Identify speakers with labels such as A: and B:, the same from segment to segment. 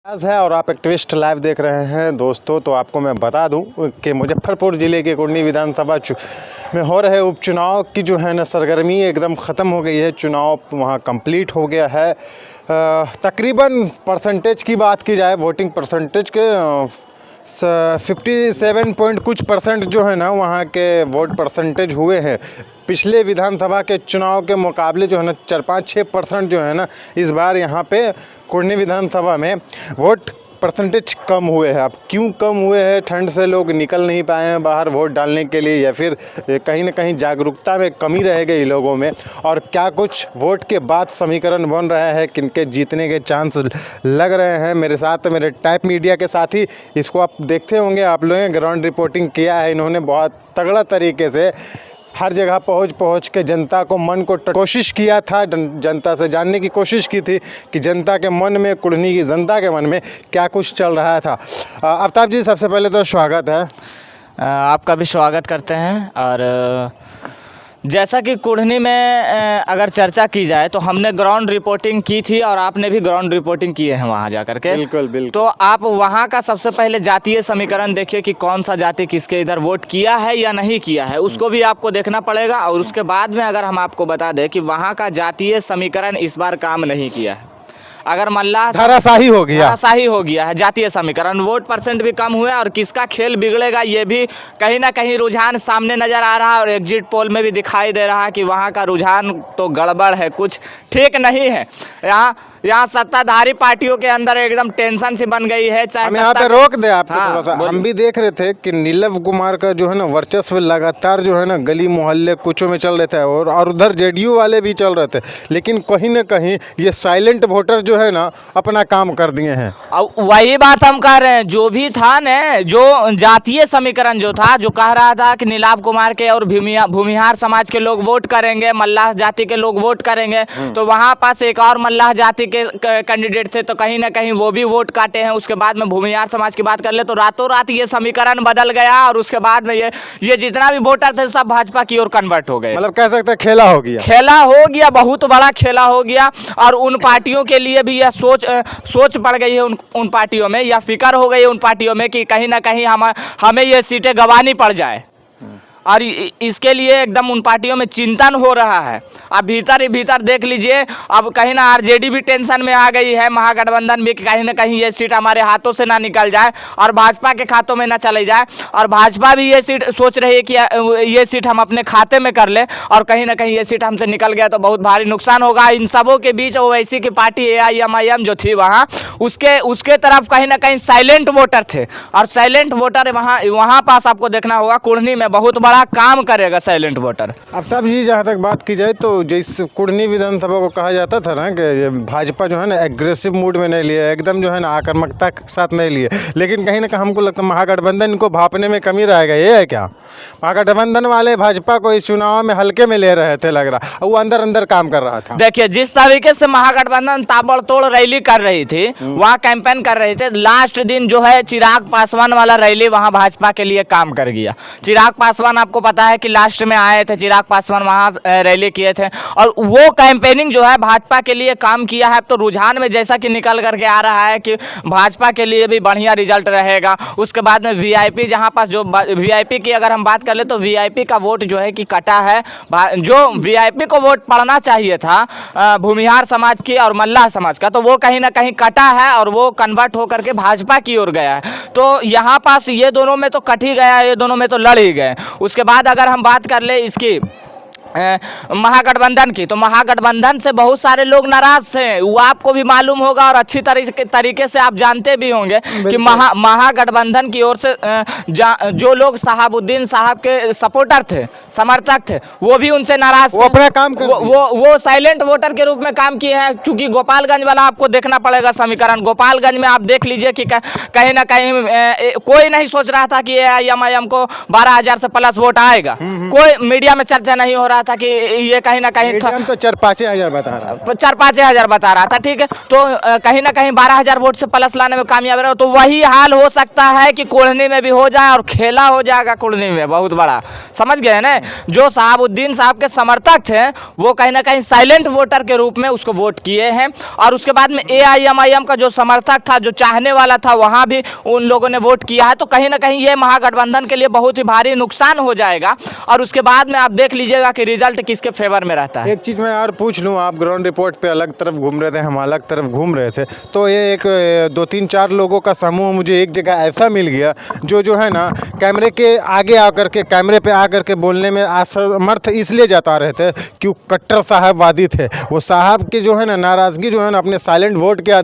A: आज है और आप एक्टिविस्ट लाइव देख रहे हैं दोस्तों। तो आपको मैं बता दूं कि मुजफ्फरपुर ज़िले के कुर्नी विधानसभा में हो रहे उपचुनाव की जो है ना सरगर्मी एकदम ख़त्म हो गई है। चुनाव वहां कंप्लीट हो गया है। तकरीबन परसेंटेज की बात की जाए, वोटिंग परसेंटेज के 57 पॉइंट कुछ परसेंट जो है ना वहाँ के वोट परसेंटेज हुए हैं। पिछले विधानसभा के चुनाव के मुकाबले जो है ना 4-5-6% जो है ना इस बार यहाँ पे कुर्नी विधानसभा में वोट परसेंटेज कम हुए हैं। अब क्यों कम हुए हैं? ठंड से लोग निकल नहीं पाए हैं बाहर वोट डालने के लिए, या फिर कहीं ना कहीं जागरूकता में कमी रह गई लोगों में, और क्या कुछ वोट के बाद समीकरण बन रहा है, किनके जीतने के चांस लग रहे हैं। मेरे साथ मेरे टाइप मीडिया के साथी, इसको आप देखते होंगे, आप लोगों ने ग्राउंड रिपोर्टिंग किया है। इन्होंने बहुत तगड़ा तरीके से हर जगह पहुंच के जनता को मन को कोशिश किया था, जनता से जानने की कोशिश की थी कि जनता के मन में, कुर्नी की जनता के मन में क्या कुछ चल रहा था। आफ्ताब जी, सबसे पहले तो स्वागत है।
B: आपका भी स्वागत करते हैं। और जैसा कि कुर्नी में अगर चर्चा की जाए तो हमने ग्राउंड रिपोर्टिंग की थी और आपने भी ग्राउंड रिपोर्टिंग किए हैं वहाँ जा करके।
A: बिल्कुल बिल्कुल।
B: तो आप वहाँ का सबसे पहले जातीय समीकरण देखिए कि कौन सा जाति किसके इधर वोट किया है या नहीं किया है, उसको भी आपको देखना पड़ेगा। और उसके बाद में अगर हम आपको बता दें कि वहाँ का जातीय समीकरण इस बार काम नहीं किया है। अगर मल्लाह
A: धराशाही हो गया
B: है जातीय समीकरण, वोट परसेंट भी कम हुआ और किसका खेल बिगड़ेगा ये भी कहीं ना कहीं रुझान सामने नज़र आ रहा है। और एग्जिट पोल में भी दिखाई दे रहा है कि वहाँ का रुझान तो गड़बड़ है, कुछ ठीक नहीं है। यहाँ सत्ताधारी पार्टियों के अंदर एकदम टेंशन सी बन गई है। चाहे
A: यहाँ पे रोक दे आपको थोड़ा सा। हम भी देख रहे थे कि नीलव कुमार का जो है ना वर्चस्व लगातार जो है ना गली मोहल्ले कुछों में चल रहे थे, और उधर जेडीयू वाले भी चल रहे थे, लेकिन कहीं ना कहीं ये साइलेंट वोटर जो है ना अपना काम कर दिए हैं।
B: अब वही बात हम कह रहे हैं, जो भी था न, जो जातीय समीकरण जो था, जो कह रहा था कि नीलाव कुमार के और भूमिहार समाज के लोग वोट करेंगे, मल्लाह जाति के लोग वोट करेंगे, तो वहाँ पास एक और मल्लाह जाति के कैंडिडेट थे, तो कहीं ना कहीं वो भी वोट काटे हैं। उसके बाद में भूमिहार समाज की बात कर ले तो रातों रात ये समीकरण बदल गया, और उसके बाद में ये जितना भी वोटर थे सब भाजपा की ओर कन्वर्ट हो गए।
A: मतलब कह सकते हैं खेला हो गया, बहुत बड़ा खेला हो गया।
B: और उन पार्टियों के लिए भी यह सोच पड़ गई है, उन पार्टियों में यह फिक्र हो गई है उन पार्टियों में कि कहीं ना कहीं हमें ये सीटें गंवानी पड़ जाए, और इसके लिए एकदम उन पार्टियों में चिंतन हो रहा है। अब भीतर ही भीतर देख लीजिए, अब कहीं ना आरजेडी भी टेंशन में आ गई है, महागठबंधन भी, कहीं ना कहीं ये सीट हमारे हाथों से ना निकल जाए और भाजपा के खातों में ना चली जाए। और भाजपा भी ये सीट सोच रही है कि ये सीट हम अपने खाते में कर ले, और कहीं ना कहीं ये सीट हमसे निकल गया तो बहुत भारी नुकसान होगा। इन सबों के बीच ओवैसी की पार्टी AIMIM जो थी वहाँ, उसके तरफ कहीं ना कहीं साइलेंट वोटर थे, और साइलेंट वोटर वहाँ पास आपको देखना होगा कुर्नी में बहुत बड़ा काम करेगा साइलेंट वोटर।
A: आफ्ताब जी, जहाँ तक बात की जाए तो जिस कुर्नी विधानसभा को कहा जाता था ना कि भाजपा जो है ना एग्रेसिव मूड में नहीं लिए, एकदम जो है ना आक्रामकता के साथ नहीं लिए, लेकिन कहीं ना कहीं हमको लगता है महागठबंधन को भापने में कमी रहेगा। ये है क्या? महागठबंधन वाले भाजपा को इस चुनाव में हल्के में ले रहे थे, लग रहा वो अंदर अंदर काम कर रहा था।
B: देखिए, जिस तरीके से महागठबंधन ताबड़तोड़ रैली कर रही थी, वहाँ कैंपेन कर रहे थे, लास्ट दिन जो है चिराग पासवान वाला रैली वहाँ भाजपा के लिए काम कर गया। चिराग पासवान आपको पता है कि लास्ट में आए थे, चिराग पासवान वहाँ रैली किए थे, और वो कैंपेनिंग जो है भाजपा के लिए काम किया है। तो रुझान में जैसा कि निकल करके आ रहा है कि भाजपा के लिए भी बढ़िया रिजल्ट रहेगा। उसके बाद में वीआईपी, जहाँ पास जो वीआईपी की अगर हम बात कर ले तो वीआईपी का वोट जो है कि कटा है। जो वीआईपी को वोट पड़ना चाहिए था भूमिहार समाज की और मल्लाह समाज का, तो वो कहीं ना कहीं कटा है और वो कन्वर्ट होकर के भाजपा की ओर गया है। तो यहाँ पास ये दोनों में तो कट ही गया, ये दोनों में तो लड़ ही गए। उसके बाद अगर हम बात कर ले इसकी महागठबंधन की, तो महागठबंधन से बहुत सारे लोग नाराज थे, वो आपको भी मालूम होगा और अच्छी तरीके से आप जानते भी होंगे कि महागठबंधन की ओर से जो लोग शहाबुद्दीन साहब के सपोर्टर थे, समर्थक थे, वो भी उनसे नाराज थे।
A: वो अपना काम
B: वो साइलेंट वोटर के रूप में काम किए हैं। चूंकि गोपालगंज वाला आपको देखना पड़ेगा समीकरण, गोपालगंज में आप देख लीजिए कि कहीं ना कहीं कोई नहीं सोच रहा था कि AIMIM को 12,000 से प्लस वोट आएगा। कोई मीडिया में चर्चा नहीं हो रहा रहा था कि ये कहीं ना कहीं
A: ADM तो 4-5 हज़ार बता रहा है।
B: 4-5 हज़ार बता रहा था, ठीक है। तो कहीं ना कहीं 12,000 वोट से प्लस लाने में कामयाब रहा। तो वही हाल हो सकता है कि कुढ़नी में भी हो जाए और खेला हो जाएगा कुढ़नी में बहुत बड़ा, समझ गए ना। जो शहाबुद्दीन साहब के समर्थक थे वो कहीं ना कहीं साइलेंट वोटर के रूप में उसको वोट किए हैं, और उसके बाद में AIMIM का जो समर्थक था, जो चाहने वाला था, वहाँ भी उन लोगों ने वोट किया है। तो कहीं ना कहीं ये महागठबंधन के लिए बहुत ही भारी नुकसान हो जाएगा, और उसके बाद में आप देख लीजिएगा कि रिजल्ट किसके फेवर में रहता है।
A: एक चीज़ मैं और पूछ लूँ, आप ग्राउंड रिपोर्ट पे अलग तरफ घूम रहे थे, हम अलग तरफ घूम रहे थे, तो ये एक 2-3-4 लोगों का समूह मुझे एक जगह ऐसा मिल गया जो है ना कैमरे के आगे आकर के, कैमरे पे आकर के बोलने में असमर्थ इसलिए जता रहे थे कि कट्टर साहबवादी थे। वो साहब की जो है ना नाराज़गी जो है ना अपने साइलेंट वोट के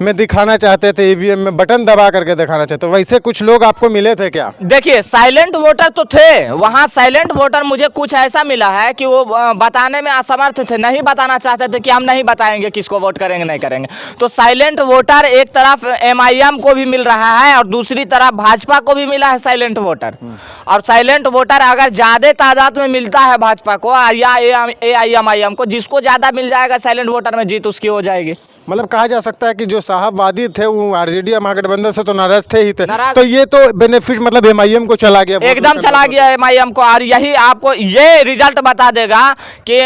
A: में दिखाना चाहते थे, EVM में बटन दबा करके दिखाना चाहते। वैसे कुछ लोग आपको मिले थे क्या?
B: देखिए, साइलेंट वोटर तो थे वहाँ, साइलेंट वोटर मुझे कुछ ऐसा मिला है कि वो बताने में असमर्थ थे, नहीं बताना चाहते थे कि हम नहीं बताएंगे किसको वोट करेंगे नहीं करेंगे। तो साइलेंट वोटर एक तरफ MIM को भी मिल रहा है और दूसरी तरफ भाजपा को भी मिला है साइलेंट वोटर। और साइलेंट वोटर अगर ज़्यादा तादाद में मिलता है भाजपा को या AIMIM को, जिसको ज़्यादा मिल जाएगा साइलेंट वोटर में, जीत उसकी हो जाएगी।
A: मतलब कहा जा सकता है कि जो साहबवादी थे वो RJD महागठबंधन से तो नाराज थे ही थे,
B: नाराज।
A: तो ये तो बेनिफिट मतलब MIM को चला गया,
B: एकदम चला गया MIM को। और यही आपको ये रिजल्ट बता देगा कि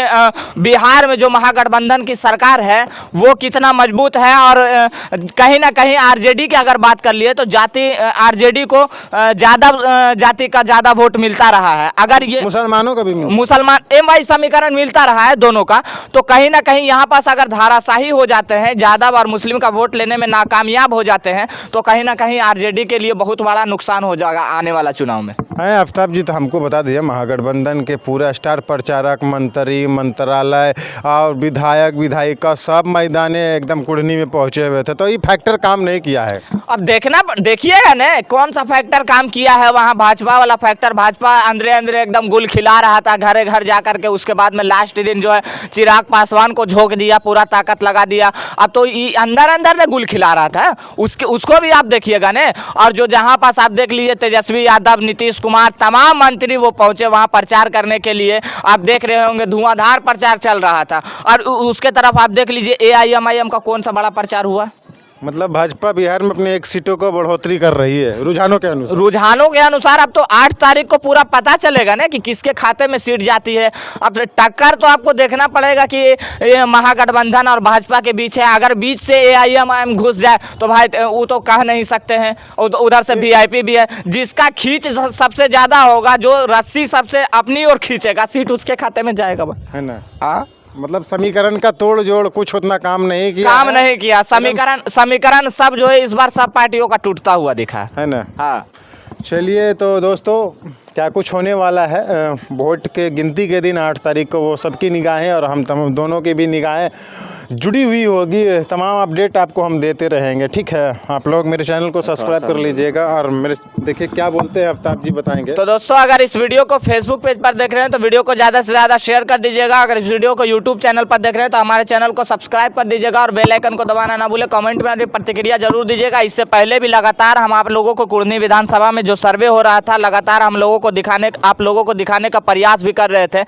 B: बिहार में जो महागठबंधन की सरकार है वो कितना मजबूत है। और कहीं ना कहीं RJD की अगर बात कर लिए तो RJD को ज़्यादा जाति का ज़्यादा वोट मिलता रहा है। अगर ये
A: मुसलमानों का भी
B: मुसलमान MY समीकरण मिलता रहा है दोनों का, तो कहीं ना कहीं यहाँ पास अगर धाराशाही हो जाते हैं, यादव और मुस्लिम का वोट लेने में नाकामयाब हो जाते हैं, तो कहीं ना कहीं RJD के लिए बहुत बड़ा नुकसान हो जाएगा आने वाला चुनाव में।
A: है। आफ्ताब जी, तो हमको बता दीजिए, महागठबंधन के पूरा स्टार प्रचारक, मंत्री, मंत्रालय और विधायक विधायिका सब मैदान एकदम कुढ़नी में पहुंचे हुए थे, तो ये फैक्टर काम नहीं किया है।
B: अब देखिएगा ना कौन सा फैक्टर काम किया है वहाँ। भाजपा वाला फैक्टर, भाजपा अंदर अंदर एकदम गुल खिला रहा था घरे घर जा करके। उसके बाद में लास्ट दिन जो है चिराग पासवान को झोंक दिया, पूरा ताकत लगा दिया। अब तो अंदर अंदर में गुल खिला रहा था, उसको भी आप देखिएगा ने। और जो जहाँ पास आप देख लीजिए तेजस्वी यादव, नीतीश कुमार, तमाम मंत्री वो पहुंचे वहाँ प्रचार करने के लिए। आप देख रहे होंगे धुआंधार प्रचार चल रहा था। और उसके तरफ आप देख लीजिए AIMIM का कौन सा बड़ा प्रचार हुआ।
A: मतलब भाजपा बिहार में अपने 1 सीटों को बढ़ोतरी कर रही है रुझानों के अनुसार।
B: अब तो 8 तारीख को पूरा पता चलेगा ना कि किसके खाते में सीट जाती है। अब टक्कर तो आपको देखना पड़ेगा कि ये महागठबंधन और भाजपा के बीच है। अगर बीच से AIMIM घुस जाए तो भाई वो तो कह नहीं सकते हैं। उधर से VIP भी है, जिसका खींच सबसे ज़्यादा होगा, जो रस्सी सबसे अपनी ओर खींचेगा, सीट उसके खाते में जाएगा,
A: है ना।
B: हाँ,
A: मतलब समीकरण का तोड़ जोड़ कुछ उतना काम नहीं किया,
B: समीकरण सब जो है इस बार सब पार्टियों का टूटता हुआ दिखा
A: है ना।
B: हाँ,
A: चलिए, तो दोस्तों क्या कुछ होने वाला है वोट के गिनती के दिन 8 तारीख को, वो सबकी निगाहें और हम दोनों की भी निगाहें जुड़ी हुई होगी। तमाम अपडेट आपको हम देते रहेंगे, ठीक है। आप लोग मेरे चैनल को सब्सक्राइब कर लीजिएगा और मेरे देखिए क्या बोलते हैं आफ्ताब जी, बताएंगे।
B: तो दोस्तों अगर इस वीडियो को फेसबुक पेज पर देख रहे हैं तो वीडियो को ज़्यादा से ज़्यादा शेयर कर दीजिएगा। अगर इस वीडियो को यूट्यूब चैनल पर देख रहे हैं तो हमारे चैनल को सब्सक्राइब कर दीजिएगा और बेल आइकन को दबाना ना भूलें। कमेंट में अपनी प्रतिक्रिया जरूर दीजिएगा। इससे पहले भी लगातार हम आप लोगों को कुढ़नी विधानसभा में जो सर्वे हो रहा था, लगातार हम लोगों को आप लोगों को दिखाने का प्रयास भी कर रहे थे।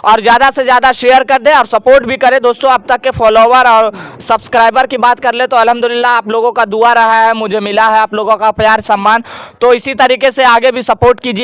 B: और ज़्यादा से ज़्यादा शेयर कर दें और सपोर्ट भी करें दोस्तों। अब तक के फॉलोवर और सब्सक्राइबर की बात कर ले तो अल्हम्दुलिल्लाह आप लोगों का दुआ रहा है, मुझे मिला है आप लोगों का प्यार सम्मान। तो इसी तरीके से आगे भी सपोर्ट कीजिए।